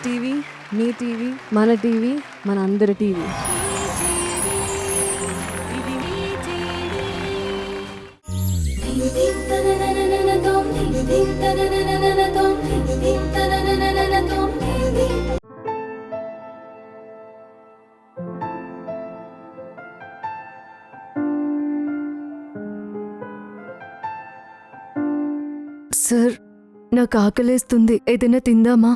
TV, మీ TV, మన TV, మన అందరి టీవీ. సార్, నాకు ఆకలేస్తుంది, ఏదైనా తిందామా?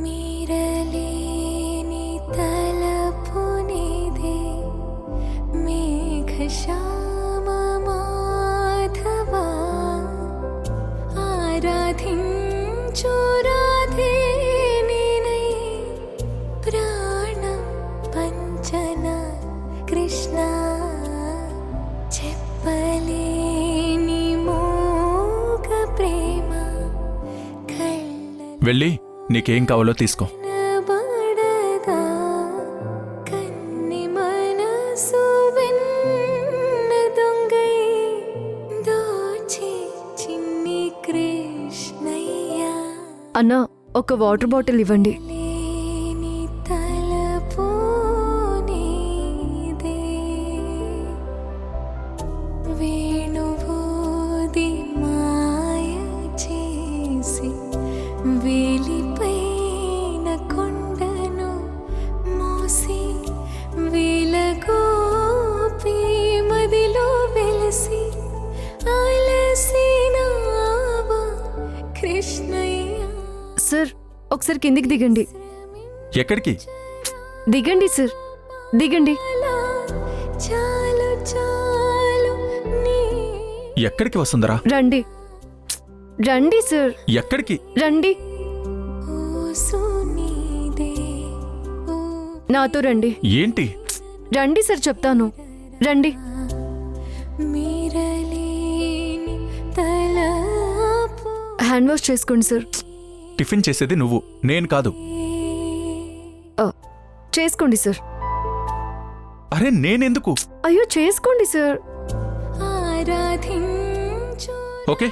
మీరలేని తలపు నీదే మేఘశ్యామ మాధవా, ఆరాధించు రాధే నేనై ప్రాణం పంచన కృష్ణ, చెప్పలేని మోగ ప్రేమ వెళ్ళి నీకేం కావాలో తీసుకో. బడగా కన్ని మనసు వెన్న దొంగై దోచి చిన్ని కృష్ణయ్య, అన్నా, ఒక వాటర్ బాటిల్ ఇవ్వండి. లేని తలపు నీదే వేణువూది మాయ చేసి వేలిపైన కొండను మోసి వేలగోపి మదిలో వెలసి అలసినావా కృష్ణయ్య. సార్, ఒకసారి కిందికి దిగండి. ఎక్కడికి? దిగండి సార్, దిగండి. చాలు చాలు నీ ఎక్కడికి వస్తుందరా? రండి, రండి సార్, ఎక్కడికి? రండి. ఊసు నీదే ఊ నాతో రండి. ఏంటి? రండి సార్, చెప్తాను, రండి. మీరలేని తలపు హ్యాండ్ వాష్ చేసుకోండి సార్. టిఫిన్ చేసేది నువ్వు, నేను కాదు. ఆ, చేసుకోండి సార్. అరే నేనెందుకు? అయ్యో, చేసుకోండి సార్. ఆరాధించు ఓకే.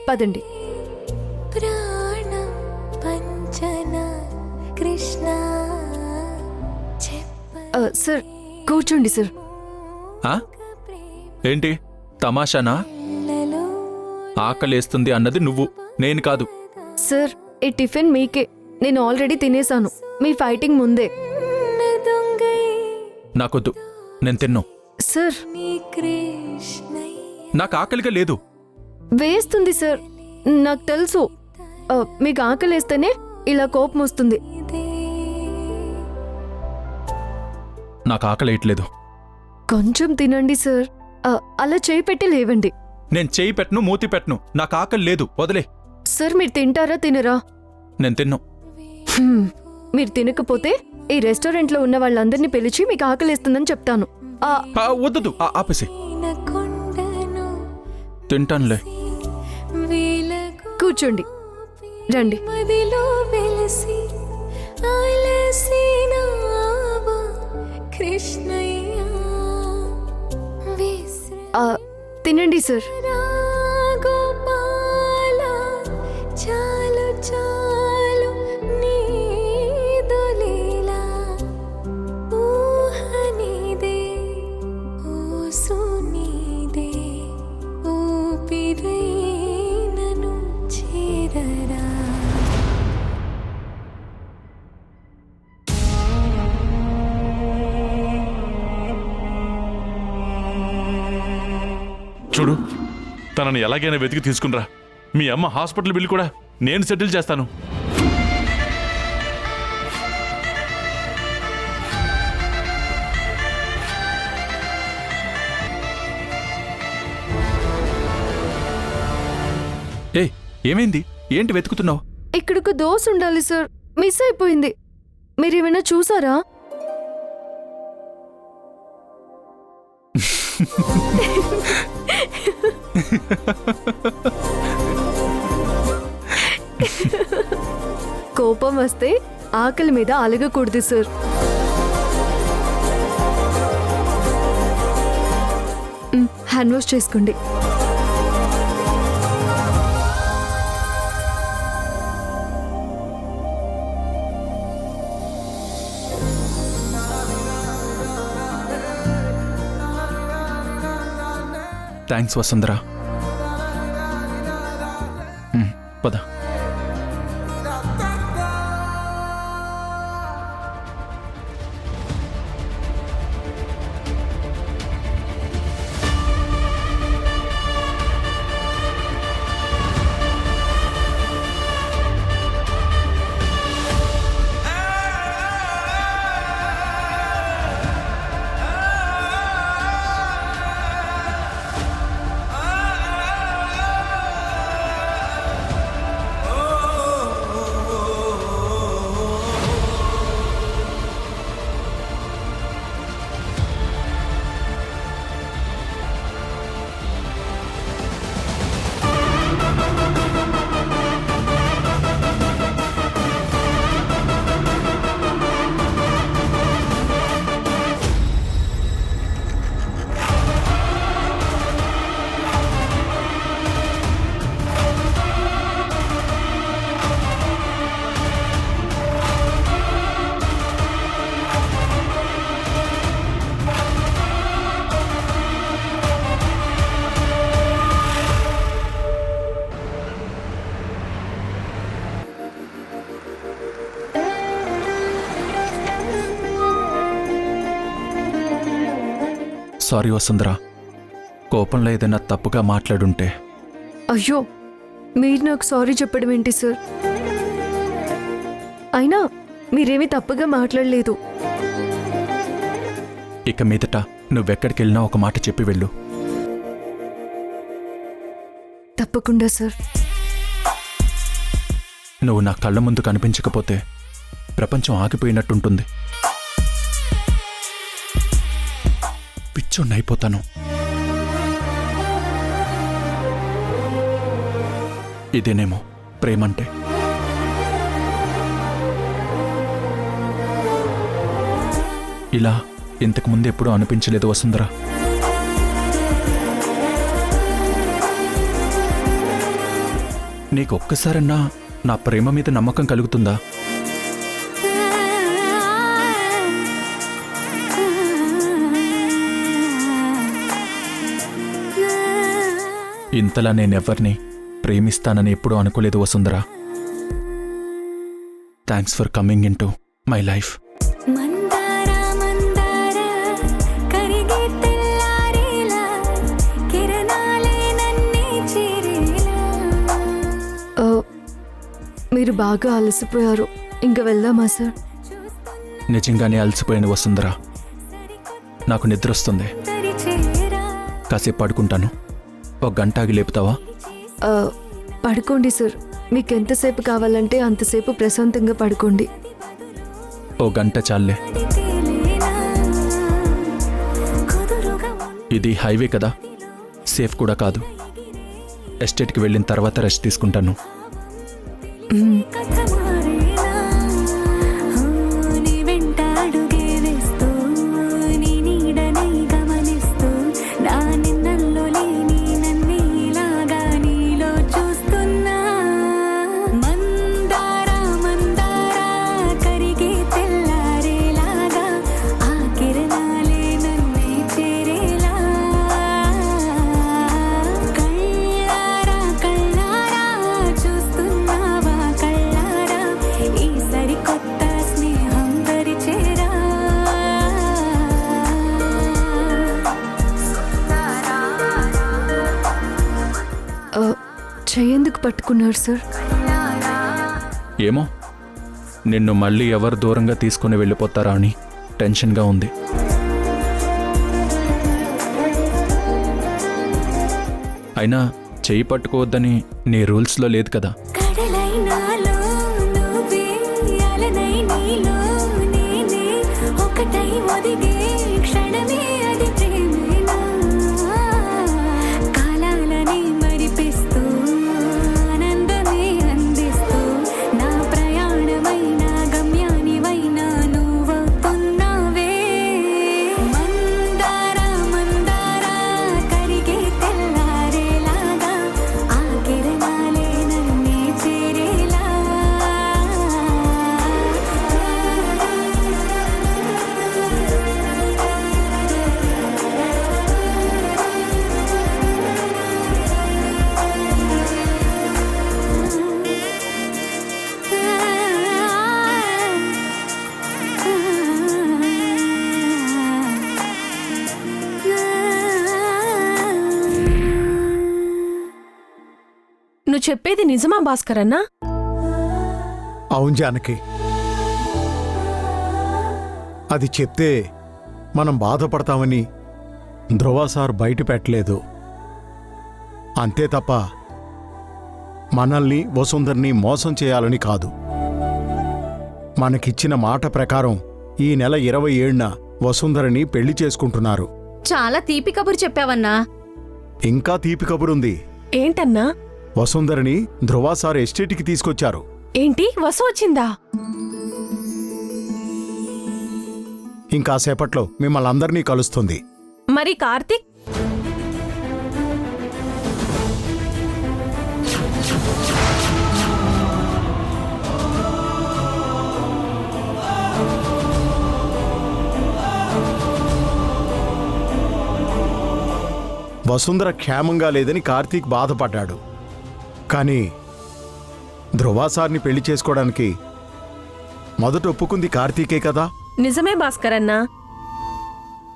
పదండి. ప్రాణం పంచన కృష్ణ, సార్, కూర్చోండి సార్. ఆ? ఏంటి తమాషానా? చెప్పలలో ఆకలేస్తుంది అన్నది నువ్వు, నేను కాదు. సార్, ఈ టిఫిన్ మీకే. నేను ఆల్రెడీ తినేసాను మీ ఫైటింగ్ ముందే. దొంగై నాకొద్దు, నేను తిన్ను. సార్, నీ కృష్ణయ్య. నాకు ఆకలిగా లేదు. వేస్తుంది సార్, నాకు తెలుసు. మీకు ఆకలేస్తేనే ఇలా కోపం వస్తుంది. నాకు ఆకలేయట్లేదు. కొంచెం తినండి సార్. అలా చేయి పెట్టి లేవండి. నేను చేయి పెట్టను, మూతి పెట్టను. నాకు ఆకలి లేదు, వదిలే. సార్, మీరు తింటారా తినరా? నేను తిన్ను. మీరు తినకపోతే ఈ రెస్టారెంట్లో ఉన్న వాళ్ళందరినీ పిలిచి మీకు ఆకలేస్తుందని చెప్తాను. వద్దు, ఆపేసి. కొండను తింటానులే. వేలకు కూర్చోండి, రండి. మదిలో వెలసి అలసినావా కృష్ణయ్య. తినండి సార్. గోపాల చాలు చాలు నీదు లీలా, ఊహ నీదే ఊసు నీదే ఊపిరై నన్ను చేరరా. చూడు, తనని ఎలాగైనా వెతికి తీసుకునిరా. మీ అమ్మ హాస్పిటల్ బిల్లు కూడా నేను సెటిల్ చేస్తాను. ఏయ్, ఏమైంది? ఏంటి వెతుకుతున్నావు? ఇక్కడకు దోశ ఉండాలి సార్, మిస్ అయిపోయింది. మీరేమైనా చూసారా? కోపం వస్తే ఆకలి మీద అలగకూడదు సార్. హ్యాండ్ వాష్ చేసుకోండి. థ్యాంక్స్ వసుంధరా. పద. సారీ వసుంధరా, కోపంలో ఏదైనా తప్పుగా మాట్లాడుంటే. అయ్యో, మీరు నాకు సారీ చెప్పడం ఏంటి సార్? అయినా మీరేమీ తప్పుగా మాట్లాడలేదు. ఇక మీదట నువ్వెక్కడికి వెళ్ళినా ఒక మాట చెప్పి వెళ్ళు. తప్పకుండా సార్. నువ్వు నా కళ్ళ ముందు కనిపించకపోతే ప్రపంచం ఆగిపోయినట్టుంటుంది. పిచ్చోన్నైపోతాను. ఇదేనేమో ప్రేమంటే. ఇలా ఇంతకుముందు ఎప్పుడూ అనిపించలేదు వసుంధరా. నీకొక్కసారన్నా నా ప్రేమ మీద నమ్మకం కలుగుతుందా? ఇంతలా నేనెవ్వరిని ప్రేమిస్తానని ఎప్పుడూ అనుకోలేదు Vasundhara. Thanks for coming in to my life. మీరు బాగా అలసిపోయారు, ఇంకా వెళ్దామా సార్? నిజంగానే అలసిపోయాను వసుంధరా. నాకు నిద్ర వస్తుంది. కాసేపు పడుకుంటాను. ఒక గంట ఆగి లేపుతావా? పడుకోండి సార్. మీకు ఎంతసేపు కావాలంటే అంతసేపు ప్రశాంతంగా పడుకోండి. ఓ గంట చాలే. ఇది హైవే కదా, సేఫ్ కూడా కాదు. ఎస్టేట్కి వెళ్ళిన తర్వాత రెస్ట్ తీసుకుంటాను. చెయ్యేందుకు పట్టుకున్నారు సార్? ఏమో, నిన్ను మళ్ళీ ఎవరు దూరంగా తీసుకుని వెళ్ళిపోతారా అని టెన్షన్గా ఉంది. అయినా చెయ్యి పట్టుకోవద్దని నీ రూల్స్లో లేదు కదా. చెప్పేది నిజమా భాస్కర్ అన్నా? అవును జానకి, అది చెప్తే మనం బాధపడతామని ధ్రువ సార్ బయట పెట్టలేదు. అంతే తప్ప మనల్ని వసుంధర్ని మోసం చేయాలని కాదు. మనకిచ్చిన మాట ప్రకారం ఈ నెల 27న వసుంధరని పెళ్లి చేసుకుంటున్నారు. చాలా తీపి కబురు చెప్పావన్నా. ఇంకా తీపి కబురుంది. ఏంటన్నా? వసుంధరని ధ్రువ సార్ ఎస్టేట్కి తీసుకొచ్చారు. ఏంటి, వసు వచ్చిందా? ఇంకాసేపట్లో మిమ్మల్ని అందరినీ కలుస్తుంది. మరి కార్తీక్? వసుంధర క్షేమంగా లేదని కార్తీక్ బాధపడ్డాడు. కానీ ధ్రువ సార్ని పెళ్లి చేసుకోవడానికి మొదట ఒప్పుకుంది కార్తీకే కదా. నిజమే భాస్కర్ అన్నా.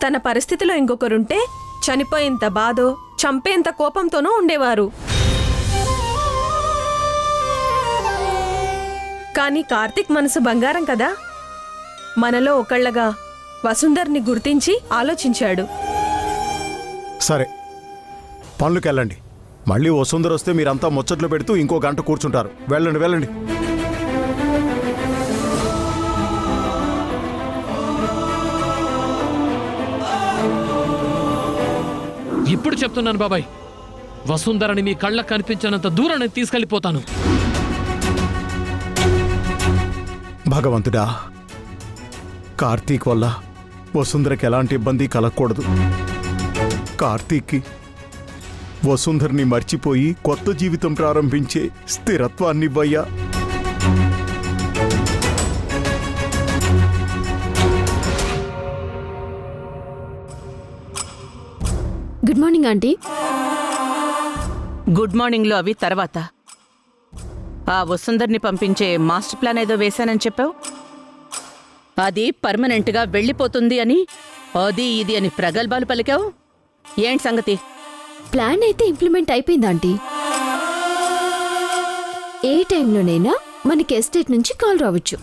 తన పరిస్థితిలో ఇంకొకరుంటే చనిపోయేంత బాధో చంపేంత కోపంతోనూ ఉండేవారు. కానీ కార్తీక్ మనసు బంగారం కదా. మనలో ఒకళ్ళగా వసుంధర్ని గుర్తించి ఆలోచించాడు. సరే, పనులకెళ్ళండి. మళ్ళీ వసుంధర వస్తే మీరంతా ముచ్చట్లు పెడుతూ ఇంకో గంట కూర్చుంటారు. వెళ్ళండి వెళ్ళండి. ఇప్పుడు చెప్తున్నాను బాబాయ్, వసుంధరని మీ కళ్ళకు కనిపించినంత దూరం నేను తీసుకెళ్లిపోతాను. భగవంతుడా, కార్తీక్ వల్ల వసుంధరకి ఎలాంటి ఇబ్బంది కలగకూడదు. కార్తీక్కి వసుంధర్ని మర్చిపోయి కొత్త జీవితం ప్రారంభించే స్థిరత్వాన్నివ్వయ్యా. Good morning aunty. గుడ్ మార్నింగ్లో అవి తర్వాత. ఆ వసుంధర్ని పంపించే మాస్టర్ ప్లాన్ ఏదో వేశానని చెప్పావు. అది పర్మనెంట్గా వెళ్ళిపోతుంది అని, అది ఇది అని ప్రగల్భాలు పలికావు. ఏంటి సంగతి? ప్లాన్ అయితే ఇంప్లిమెంట్ అయిపోయింది ఆంటీ. ఏ టైంలోనైనా మనకి ఎస్టేట్ నుంచి కాల్ రావచ్చు.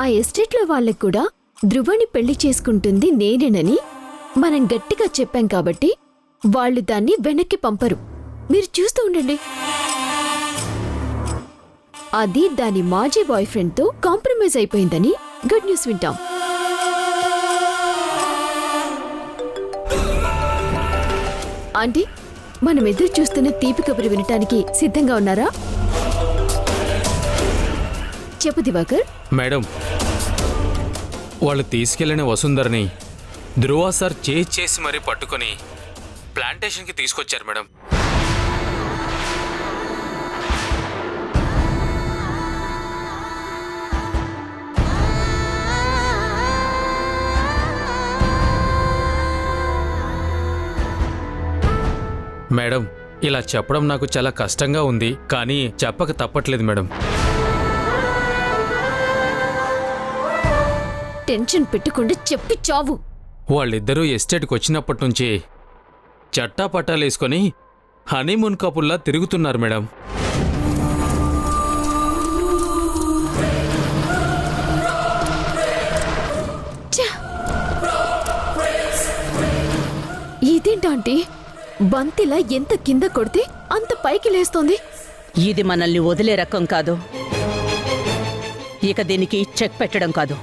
ఆ ఎస్టేట్లో వాళ్ళకి కూడా ధ్రువని పెళ్లి చేసుకుంటుంది నేనేనని మనం గట్టిగా చెప్పాం కాబట్టి వాళ్ళు దాన్ని వెనక్కి పంపరు. మీరు చూస్తూ ఉండండి. అది దాని మాజీ బాయ్ ఫ్రెండ్తో కాంప్రమైజ్ అయిపోయిందని గుడ్ న్యూస్ వింటాం. ఆంటీ, మనం ఎదురు చూస్తున్న తీపి కబురు వినటానికి సిద్ధంగా ఉన్నారా? చెప్పు దివాకర్. మేడం, వాళ్ళు తీసుకెళ్లిన వసుంధరని ధ్రువ సార్ చేసి మరీ పట్టుకొని ప్లాంటేషన్కి తీసుకొచ్చారు మేడం. మేడం, ఇలా చెప్పడం నాకు చాలా కష్టంగా ఉంది, కానీ చెప్పక తప్పట్లేదు మేడం. టెన్షన్ పెట్టకుండా చెప్పి చావు. వాళ్ళిద్దరూ ఎస్టేట్కి వచ్చినప్పటి నుంచి చట్టా పట్టాలేసుకొని హనీమూన్ కపుల్లా తిరుగుతున్నారు మేడం. ఇదేంటంటే బంతిలా ఎంత కింద కొడితే అంత పైకి లేస్తోంది. ఇది మనల్ని వదిలే రకం కాదు. ఇక దీనికి చెక్ పెట్టడం కాదు,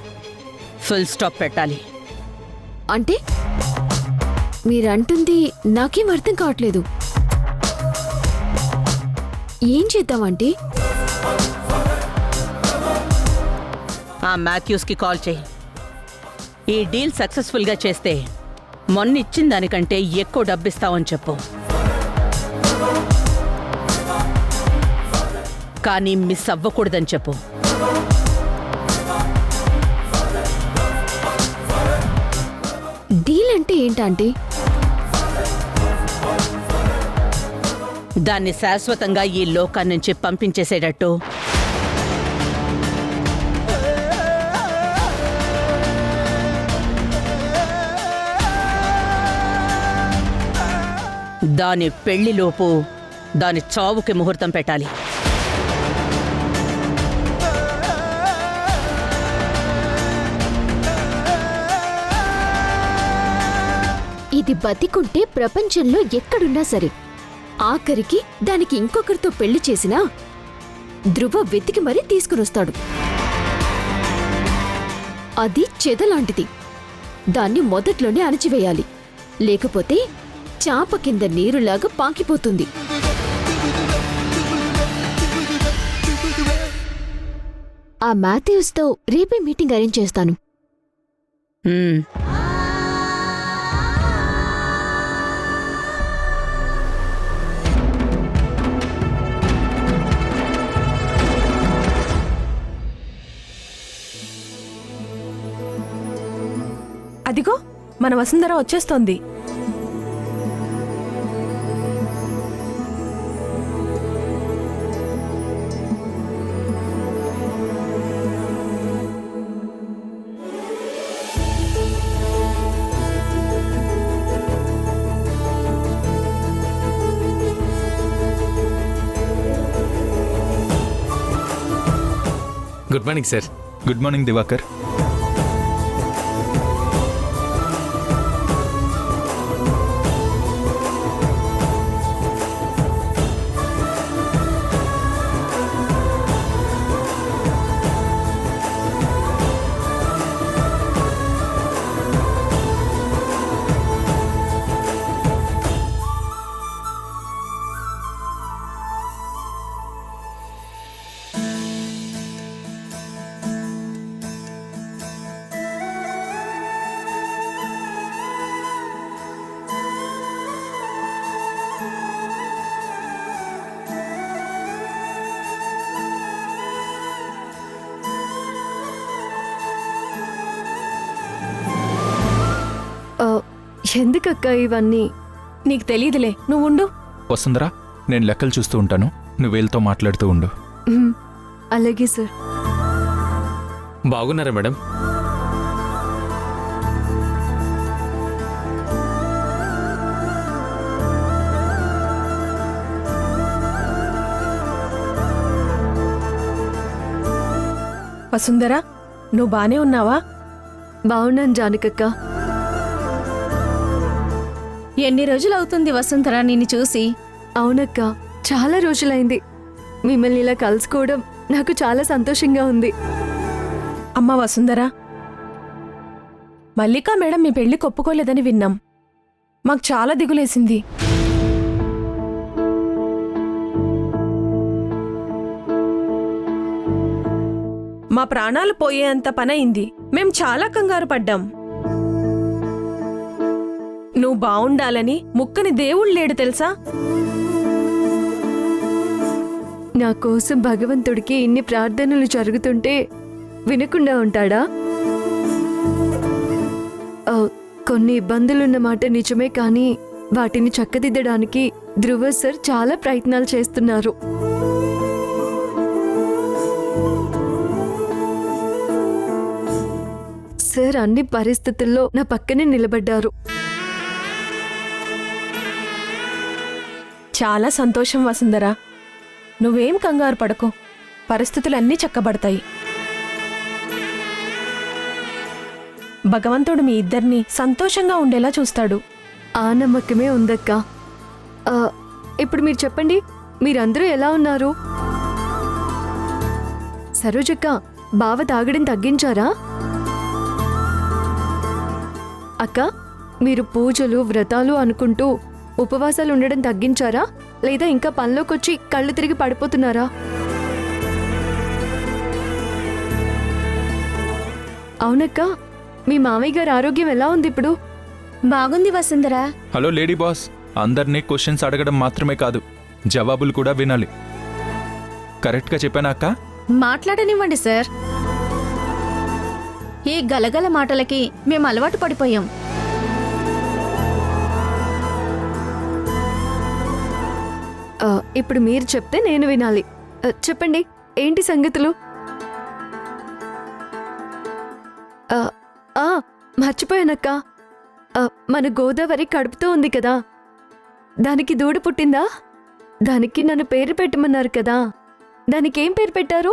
ఫుల్ స్టాప్ పెట్టాలి. అంటే మీరంటుంది నాకేం అర్థం కావట్లేదు. ఏం చేద్దామంటే? ఆ మాథ్యూస్కి కాల్ చేయి. ఈ డీల్ సక్సెస్ఫుల్గా చేస్తే మొన్న ఇచ్చిన దానికంటే ఎక్కువ డబ్బిస్తావని చెప్పు. కానీ మిస్ అవ్వకూడదని చెప్పు. డీల్ అంటే ఏంటంటే? దాన్ని శాశ్వతంగా ఈ లోకాన్ని నుంచి పంపించేసేటట్టు దాని పెళ్లిలోపు దాని చావుకి ముహూర్తం పెట్టాలి. ఇది బతికుంటే ప్రపంచంలో ఎక్కడున్నా సరే ఆఖరికి దానికి ఇంకొకరితో పెళ్లి చేసినా ధ్రువ వెతికి మరీ తీసుకునొస్తాడు. అది చెదలాంటిది. దాన్ని మొదట్లోనే అణచివేయాలి. లేకపోతే చాప కింద నీరులాగా పాకిపోతుంది. ఆ మాథ్యూస్తో రేపే మీటింగ్ అరేంజ్ చేస్తాను. అదిగో మన వసుంధర వచ్చేస్తోంది. Good morning sir. Good morning Divakar. ఎందుకక్క ఇవన్నీ? నీకు తెలీదులే, నువ్వుండు. వసుంధరా, నేను లెక్కలు చూస్తూ ఉంటాను, నువ్వు వీళ్ళతో మాట్లాడుతూ ఉండు. అలాగే సార్. బాగున్నారా మేడం? వసుంధర, నువ్వు బానే ఉన్నావా? బాగున్నాను జానకక్క. ఎన్ని రోజులు అవుతుంది వసుంధర నిన్ను చూసి? అవునక్క, చాలా రోజులైంది. మిమ్మల్ని ఇలా కలుసుకోవడం నాకు చాలా సంతోషంగా ఉంది. అమ్మ వసుంధర, మల్లికా మేడం మీ పెళ్లి ఒప్పుకోలేదని విన్నాం. మాకు చాలా దిగులేసింది. మా ప్రాణాలు పోయేంత పనయింది. మేం చాలా కంగారు పడ్డాం. నువ్వు బావుండాలని ముక్కని దేవుడు లేడు తెలుసా? నా కోసం భగవంతుడికి ఇన్ని ప్రార్థనలు జరుగుతుంటే వినకుండా ఉంటాడా? కొన్ని ఇబ్బందులున్న మాట నిజమే, కానీ వాటిని చక్కదిద్దడానికి ధ్రువ సార్ చాలా ప్రయత్నాలు చేస్తున్నారు. సార్ అన్ని పరిస్థితుల్లో నా పక్కనే నిలబడ్డారు. చాలా సంతోషం వసుంధర. నువ్వేం కంగారు పడకు, పరిస్థితులన్నీ చక్కబడతాయి. భగవంతుడు మీ ఇద్దరిని సంతోషంగా ఉండేలా చూస్తాడు. ఆ నమ్మకమే ఉందక్క. ఇప్పుడు మీరు చెప్పండి, మీరందరూ ఎలా ఉన్నారు? సరోజక్క, బావ తాగడం తగ్గించారా? అక్క, మీరు పూజలు వ్రతాలు అనుకుంటూ ఉపవాసాలు ఉండడం తగ్గించారా, లేదా ఇంకా పనిలోకొచ్చి కళ్ళు తిరిగి పడిపోతున్నారా? అవునక్క, మీ మామయ్య గారి ఆరోగ్యం ఎలా ఉంది ఇప్పుడు? బాగుంది వసుంధర. హలో లేడీ బాస్, అందరినీ క్వశ్చన్స్ అడగడం మాత్రమే కాదు, జవాబులు కూడా వినాలి. కరెక్ట్గా చెప్పానా అక్క? మాట్లాడనివ్వండి సార్. ఈ గలగల మాటలకి మేము అలవాటు పడిపోయాం. ఇప్పుడు మీరు చెప్తే నేను వినాలి. చెప్పండి, ఏంటి సంగతులు? మర్చిపోయానక్క, మన గోదావరి కడుపుతో ఉంది కదా, దానికి దూడ పుట్టిందా? దానికి నన్ను పేరు పెట్టమన్నారు కదా, దానికి ఏం పేరు పెట్టారు?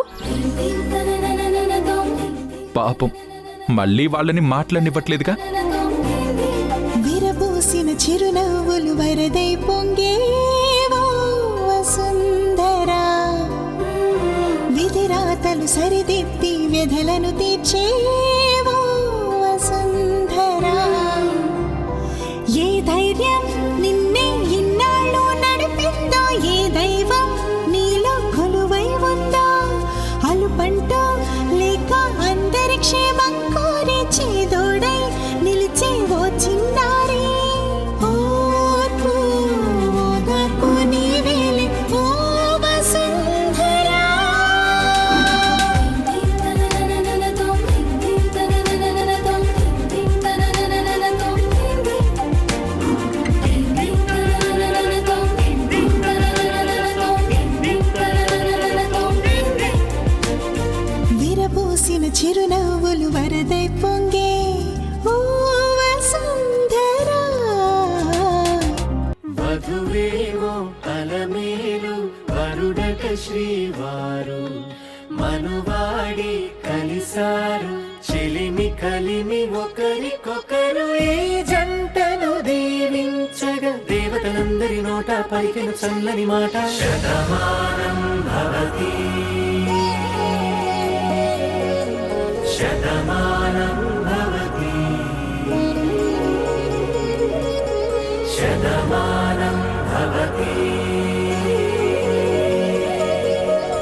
పాపం మళ్ళీ వాళ్ళని మాట్లాడనివ్వట్లేదుగా. విరబూసిన చిరునవ్వులు వరదై పొంగేవో వసుంధరా, విధిరాతలు సరిదిద్ది వ్యధలను తీర్చేవో వసుంధరా. ఏ ధైర్యం నిన్నే ఇన్నాళ్ళు నడిపిందో, ఏ దైవం నీలో కొలువై ఉందో, అలుపంటూ లేక అందరి క్షేమం కోరి చేదోడై నిలిచే ఓ చిన్నారి. ఓర్పు ఓదార్పు నీవేలే ఓ వసుంధరా. విరబూసిన చిరునవ్వులు వరదై పొంగే ఓ వసుంధరా. వధువేమో అలమేలు వరుడట శ్రీవారు, మనువాడి కలిసారు చెలిమి కలిమి ఒకరికొకరు. ఈ జంటను దీవించగా దేవతలందరి నోట పలికిన చల్లని మాట శతమానం భవతి శతమానం